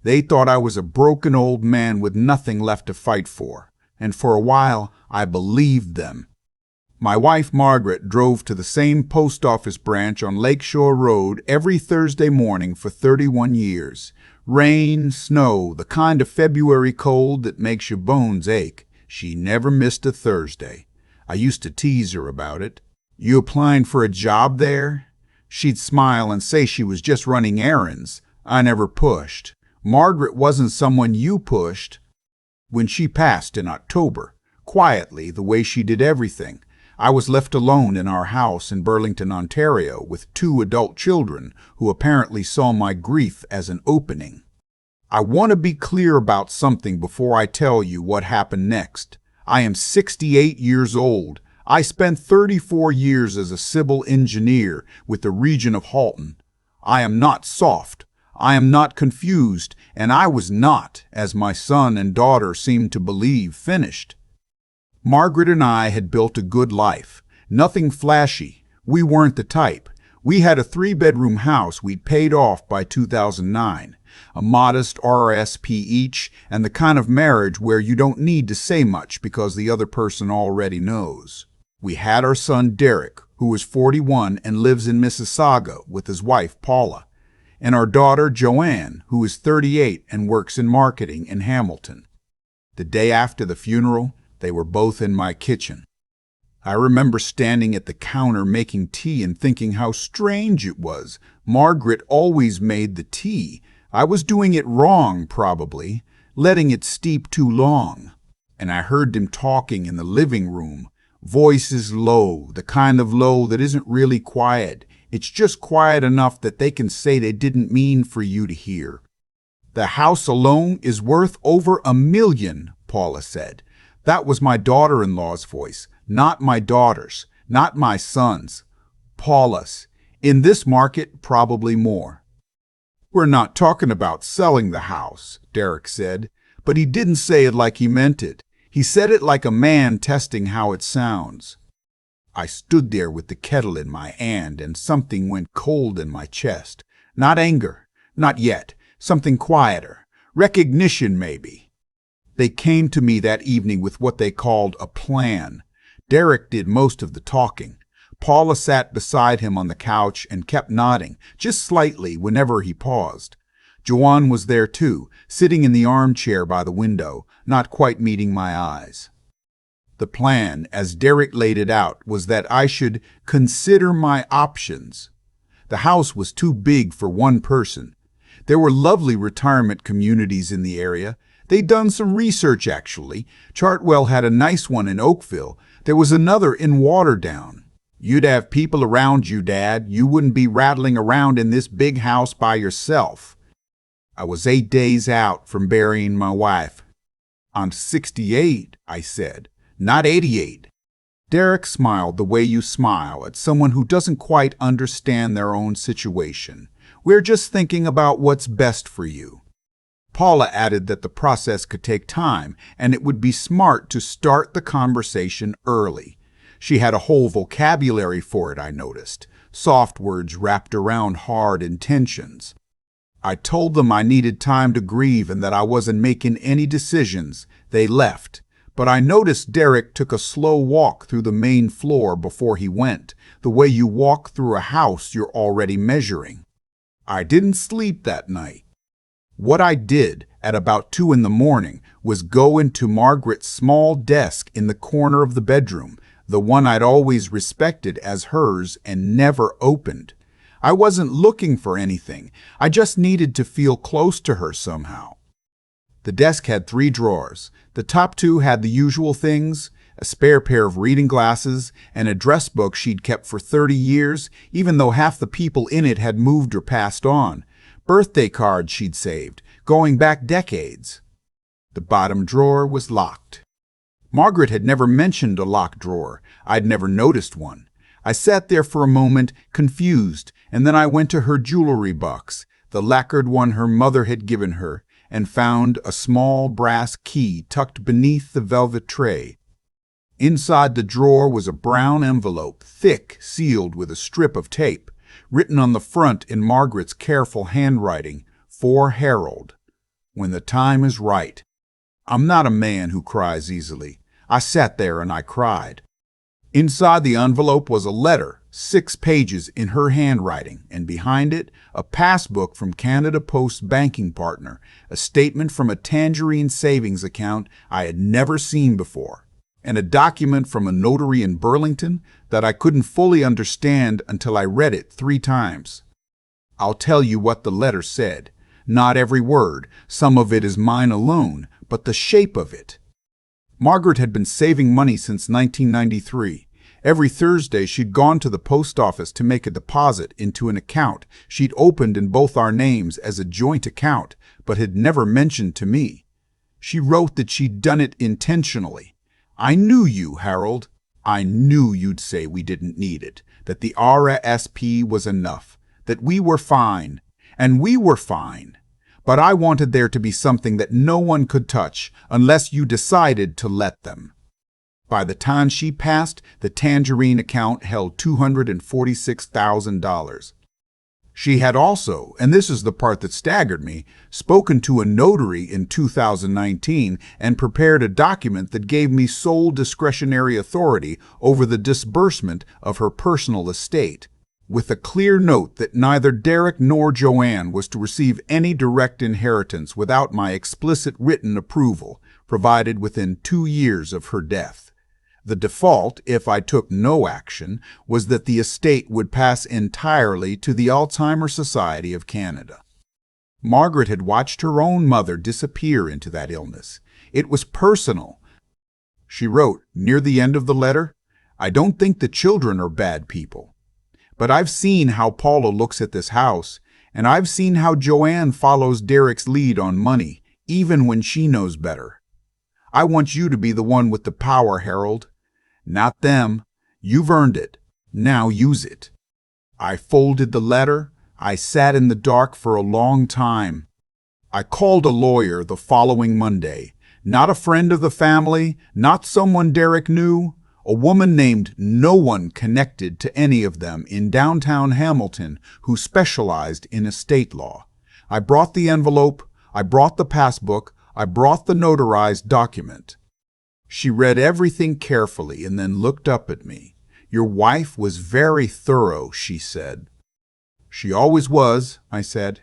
They thought I was a broken old man with nothing left to fight for, and for a while I believed them. My wife Margaret drove to the same post office branch on Lakeshore Road every Thursday morning for 31 years. Rain, snow, the kind of February cold that makes your bones ache. She never missed a Thursday. I used to tease her about it. "You applying for a job there?" She'd smile and say she was just running errands. I never pushed. Margaret wasn't someone you pushed. When she passed in October, quietly, the way she did everything, I was left alone in our house in Burlington, Ontario, with 2 adult children who apparently saw my grief as an opening. I want to be clear about something before I tell you what happened next. I am 68 years old. I spent 34 years as a civil engineer with the region of Halton. I am not soft. I am not confused, and I was not, as my son and daughter seemed to believe, finished. Margaret and I had built a good life. Nothing flashy. We weren't the type. We had a 3-bedroom house we'd paid off by 2009, a modest RSP each, and the kind of marriage where you don't need to say much because the other person already knows. We had our son Derek, who is 41 and lives in Mississauga with his wife Paula, and our daughter Joanne, who is 38 and works in marketing in Hamilton. The day after the funeral, they were both in my kitchen. I remember standing at the counter making tea and thinking how strange it was. Margaret always made the tea. I was doing it wrong, probably, letting it steep too long. And I heard them talking in the living room. Voices low, the kind of low that isn't really quiet. It's just quiet enough that they can say they didn't mean for you to hear. "The house alone is worth over $1 million, Paula said. That was my daughter-in-law's voice, not my daughter's, not my son's. Paula's. In this market, probably more. "We're not talking about selling the house," Derek said, but he didn't say it like he meant it. He said it like a man testing how it sounds. I stood there with the kettle in my hand, and something went cold in my chest. Not anger, not yet. Something quieter. Recognition, maybe. They came to me that evening with what they called a plan. Derek did most of the talking. Paula sat beside him on the couch and kept nodding, just slightly whenever he paused. Joanne was there too, sitting in the armchair by the window, not quite meeting my eyes. The plan, as Derek laid it out, was that I should consider my options. The house was too big for one person. There were lovely retirement communities in the area. They'd done some research, actually. Chartwell had a nice one in Oakville. There was another in Waterdown. You'd have people around you, Dad. You wouldn't be rattling around in this big house by yourself. I was 8 days out from burying my wife. "I'm 68, I said, "not 88. Derek smiled the way you smile at someone who doesn't quite understand their own situation. "We're just thinking about what's best for you." Paula added that the process could take time, and it would be smart to start the conversation early. She had a whole vocabulary for it, I noticed. Soft words wrapped around hard intentions. I told them I needed time to grieve and that I wasn't making any decisions. They left. But I noticed Derek took a slow walk through the main floor before he went, the way you walk through a house you're already measuring. I didn't sleep that night. What I did at about 2 in the morning was go into Margaret's small desk in the corner of the bedroom, the one I'd always respected as hers and never opened. I wasn't looking for anything. I just needed to feel close to her somehow. The desk had 3 drawers. The top 2 had the usual things, a spare pair of reading glasses, and a dress book she'd kept for 30 years, even though half the people in it had moved or passed on. Birthday cards she'd saved, going back decades. The bottom drawer was locked. Margaret had never mentioned a locked drawer. I'd never noticed one. I sat there for a moment, confused, and then I went to her jewelry box, the lacquered one her mother had given her, and found a small brass key tucked beneath the velvet tray. Inside the drawer was a brown envelope, thick, sealed with a strip of tape. Written on the front in Margaret's careful handwriting, "For Harold." when the time is right. I'm not a man who cries easily. I sat there and I cried. Inside the envelope was a letter, 6 pages in her handwriting, and behind it, a passbook from Canada Post's banking partner, a statement from a Tangerine savings account I had never seen before, and a document from a notary in Burlington that I couldn't fully understand until I read it 3 times. I'll tell you what the letter said. Not every word, some of it is mine alone, but the shape of it. Margaret had been saving money since 1993. Every Thursday she'd gone to the post office to make a deposit into an account she'd opened in both our names as a joint account, but had never mentioned to me. She wrote that she'd done it intentionally. I knew you, Harold. I knew you'd say we didn't need it, that the RSP was enough, that we were fine, and we were fine. But I wanted there to be something that no one could touch unless you decided to let them. By the time she passed, the Tangerine account held $246,000. She had also, and this is the part that staggered me, spoken to a notary in 2019 and prepared a document that gave me sole discretionary authority over the disbursement of her personal estate, with a clear note that neither Derek nor Joanne was to receive any direct inheritance without my explicit written approval, provided within 2 years of her death. The default, if I took no action, was that the estate would pass entirely to the Alzheimer's Society of Canada. Margaret had watched her own mother disappear into that illness. It was personal. She wrote, near the end of the letter, "I don't think the children are bad people. But I've seen how Paula looks at this house, and I've seen how Joanne follows Derek's lead on money, even when she knows better. I want you to be the one with the power, Harold. Not them. You've earned it. Now use it." I folded the letter. I sat in the dark for a long time. I called a lawyer the following Monday. Not a friend of the family, not someone Derek knew. A woman named no one connected to any of them in downtown Hamilton who specialized in estate law. I brought the envelope. I brought the passbook. I brought the notarized document. She read everything carefully and then looked up at me. "Your wife was very thorough," she said. "She always was," I said.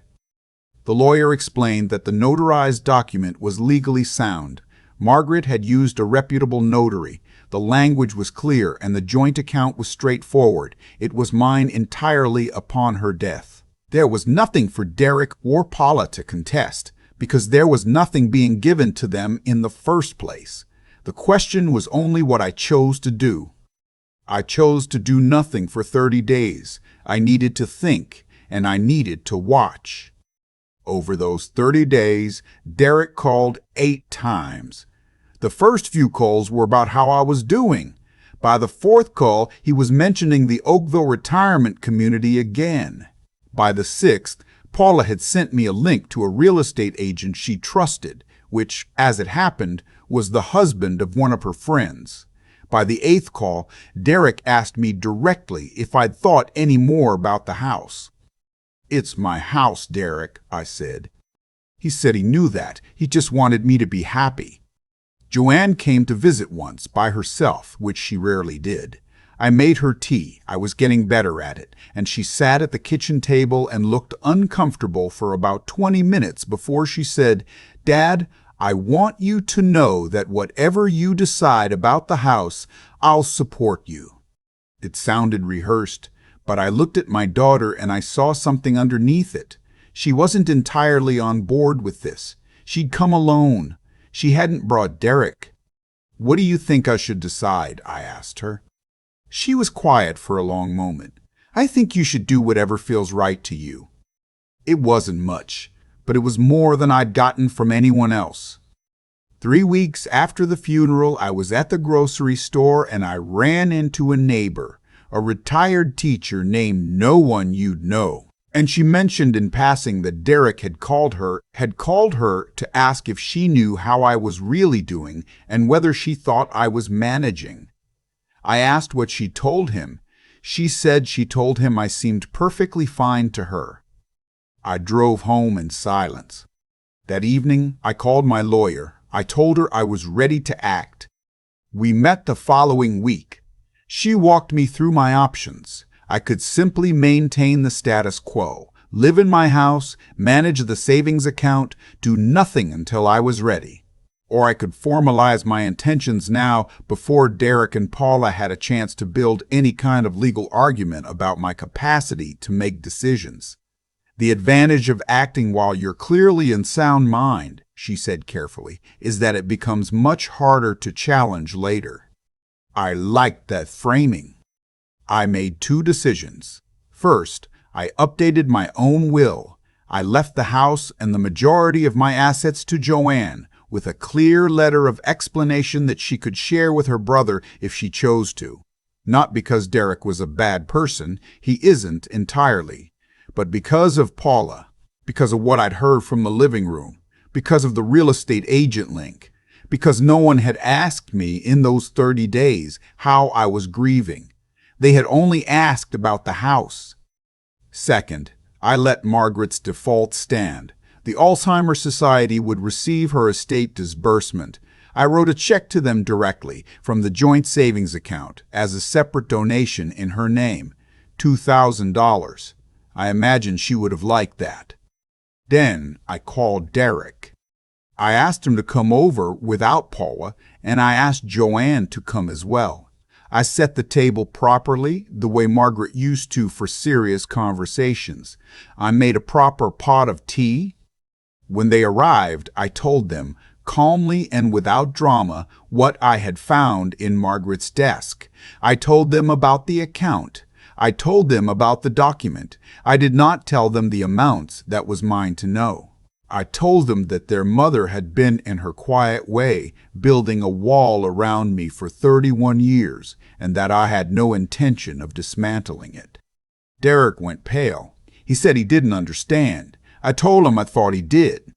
The lawyer explained that the notarized document was legally sound. Margaret had used a reputable notary. The language was clear and the joint account was straightforward. It was mine entirely upon her death. There was nothing for Derek or Paula to contest, because there was nothing being given to them in the first place. The question was only what I chose to do. I chose to do nothing for 30 days. I needed to think, and I needed to watch. Over those 30 days, Derek called 8 times. The first few calls were about how I was doing. By the 4th call, he was mentioning the Oakville retirement community again. By the 6th, Paula had sent me a link to a real estate agent she trusted, which, as it happened, was the husband of one of her friends. By the 8th call, Derek asked me directly if I'd thought any more about the house. "It's my house, Derek," I said. He said he knew that. He just wanted me to be happy. Joanne came to visit once, by herself, which she rarely did. I made her tea. I was getting better at it, and she sat at the kitchen table and looked uncomfortable for about 20 minutes before she said, "Dad, I want you to know that whatever you decide about the house, I'll support you." It sounded rehearsed, but I looked at my daughter and I saw something underneath it. She wasn't entirely on board with this. She'd come alone. She hadn't brought Derek. "What do you think I should decide?" I asked her. She was quiet for a long moment. "I think you should do whatever feels right to you." It wasn't much, but it was more than I'd gotten from anyone else. 3 weeks after the funeral, I was at the grocery store and I ran into a neighbor, a retired teacher named No One You'd Know. And she mentioned in passing that Derek had called her to ask if she knew how I was really doing and whether she thought I was managing. I asked what she told him. She said she told him I seemed perfectly fine to her. I drove home in silence. That evening, I called my lawyer. I told her I was ready to act. We met the following week. She walked me through my options. I could simply maintain the status quo, live in my house, manage the savings account, do nothing until I was ready. Or I could formalize my intentions now before Derek and Paula had a chance to build any kind of legal argument about my capacity to make decisions. The advantage of acting while you're clearly in sound mind, she said carefully, is that it becomes much harder to challenge later. I liked that framing. I made 2 decisions. First, I updated my own will. I left the house and the majority of my assets to Joanne, with a clear letter of explanation that she could share with her brother if she chose to. Not because Derek was a bad person, he isn't entirely, but because of Paula, because of what I'd heard from the living room, because of the real estate agent link, because no one had asked me in those 30 days how I was grieving. They had only asked about the house. Second, I let Margaret's default stand. The Alzheimer's Society would receive her estate disbursement. I wrote a check to them directly from the joint savings account as a separate donation in her name, $2,000. I imagine she would have liked that. Then I called Derek. I asked him to come over without Paula, and I asked Joanne to come as well. I set the table properly, the way Margaret used to for serious conversations. I made a proper pot of tea. When they arrived, I told them, calmly and without drama, what I had found in Margaret's desk. I told them about the account. I told them about the document. I did not tell them the amounts that was mine to know. I told them that their mother had been in her quiet way, building a wall around me for 31 years, and that I had no intention of dismantling it. Derek went pale. He said he didn't understand. I told him I thought he did.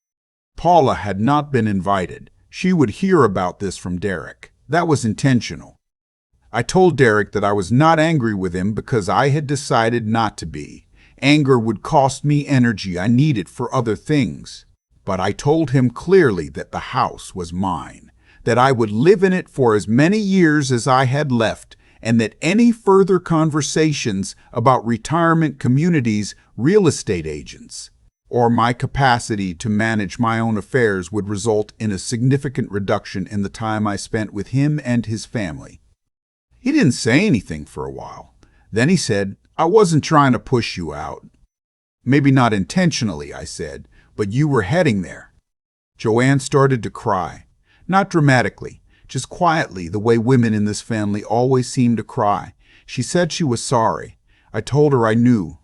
Paula had not been invited. She would hear about this from Derek. That was intentional. I told Derek that I was not angry with him because I had decided not to be. Anger would cost me energy I needed for other things. But I told him clearly that the house was mine, that I would live in it for as many years as I had left, and that any further conversations about retirement communities, real estate agents, or my capacity to manage my own affairs would result in a significant reduction in the time I spent with him and his family. He didn't say anything for a while. Then he said, I wasn't trying to push you out. Maybe not intentionally, I said, but you were heading there. Joanne started to cry. Not dramatically, just quietly, the way women in this family always seem to cry. She said she was sorry. I told her I knew.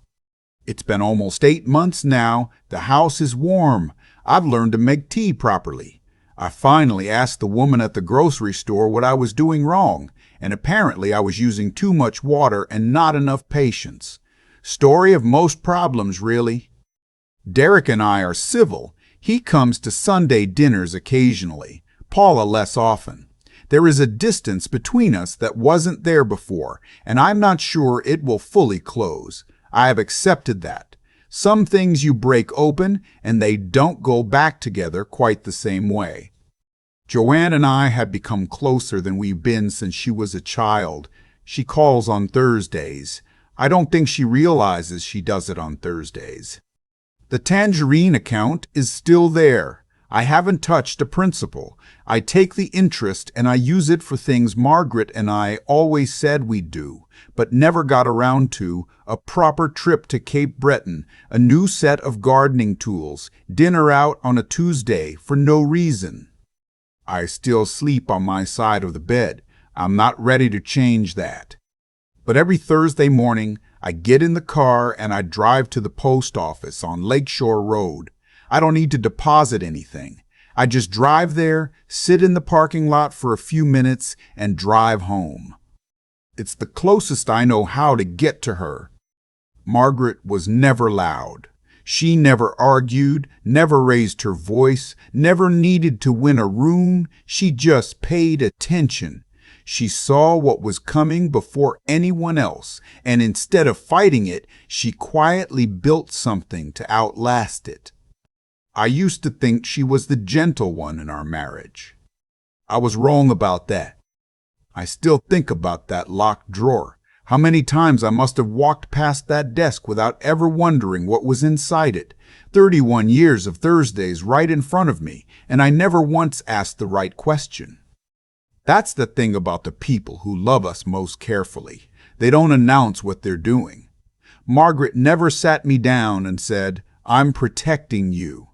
It's been almost 8 months now. The house is warm. I've learned to make tea properly. I finally asked the woman at the grocery store what I was doing wrong, and apparently I was using too much water and not enough patience. Story of most problems, really. Derek and I are civil. He comes to Sunday dinners occasionally, Paula less often. There is a distance between us that wasn't there before, and I'm not sure it will fully close. I have accepted that. Some things you break open, and they don't go back together quite the same way. Joanne and I have become closer than we've been since she was a child. She calls on Thursdays. I don't think she realizes she does it on Thursdays. The tangerine account is still there. I haven't touched a principal. I take the interest and I use it for things Margaret and I always said we'd do, but never got around to: a proper trip to Cape Breton, a new set of gardening tools, dinner out on a Tuesday for no reason. I still sleep on my side of the bed. I'm not ready to change that. But every Thursday morning, I get in the car and I drive to the post office on Lakeshore Road. I don't need to deposit anything. I just drive there, sit in the parking lot for a few minutes, and drive home. It's the closest I know how to get to her. Margaret was never loud. She never argued, never raised her voice, never needed to win a room. She just paid attention. She saw what was coming before anyone else, and instead of fighting it, she quietly built something to outlast it. I used to think she was the gentle one in our marriage. I was wrong about that. I still think about that locked drawer. How many times I must have walked past that desk without ever wondering what was inside it. 31 years of Thursdays right in front of me, and I never once asked the right question. That's the thing about the people who love us most carefully. They don't announce what they're doing. Margaret never sat me down and said, "I'm protecting you."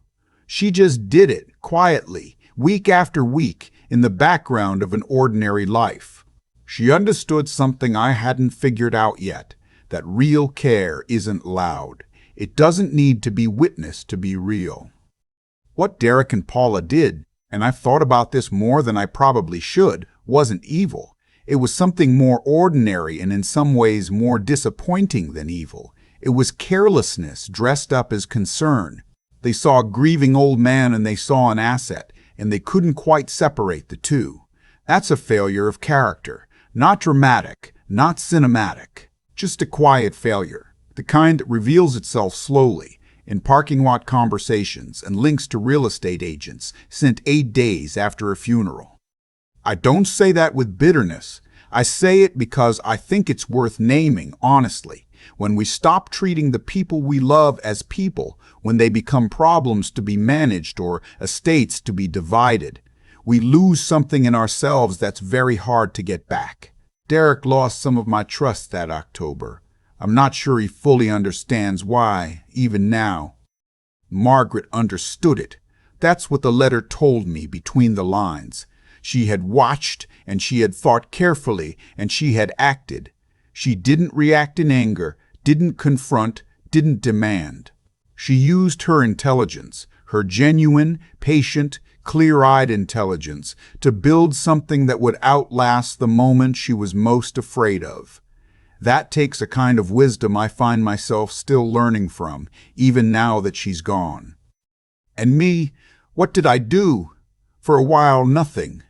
She just did it, quietly, week after week, in the background of an ordinary life. She understood something I hadn't figured out yet, that real care isn't loud. It doesn't need to be witnessed to be real. What Derek and Paula did, and I've thought about this more than I probably should, wasn't evil. It was something more ordinary and in some ways more disappointing than evil. It was carelessness dressed up as concern. They saw a grieving old man and they saw an asset, and they couldn't quite separate the two. That's a failure of character. Not dramatic, not cinematic. Just a quiet failure. The kind that reveals itself slowly, in parking lot conversations and links to real estate agents sent 8 days after a funeral. I don't say that with bitterness. I say it because I think it's worth naming, honestly. When we stop treating the people we love as people, when they become problems to be managed or estates to be divided, we lose something in ourselves that's very hard to get back. Derek lost some of my trust that October. I'm not sure he fully understands why, even now. Margaret understood it. That's what the letter told me between the lines. She had watched, and she had thought carefully, and she had acted. She didn't react in anger, didn't confront, didn't demand. She used her intelligence, her genuine, patient, clear-eyed intelligence, to build something that would outlast the moment she was most afraid of. That takes a kind of wisdom I find myself still learning from, even now that she's gone. And me, what did I do? For a while, nothing.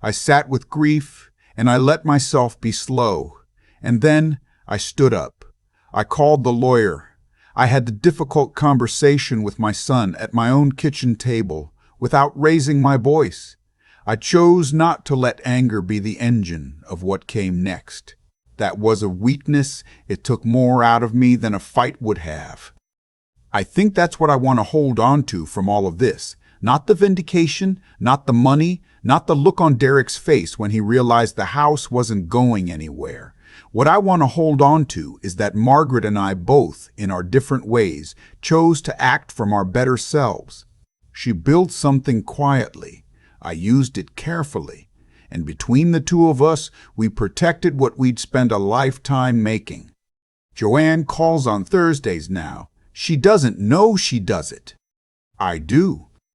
I sat with grief, and I let myself be slow. And then I stood up. I called the lawyer. I had the difficult conversation with my son at my own kitchen table, without raising my voice. I chose not to let anger be the engine of what came next. That was a weakness. It took more out of me than a fight would have. I think that's what I want to hold on to from all of this. Not the vindication, not the money, not the look on Derek's face when he realized the house wasn't going anywhere. What I want to hold on to is that Margaret and I both, in our different ways, chose to act from our better selves. She built something quietly. I used it carefully. And between the two of us, we protected what we'd spent a lifetime making. Joanne calls on Thursdays now. She doesn't know she does it. I do.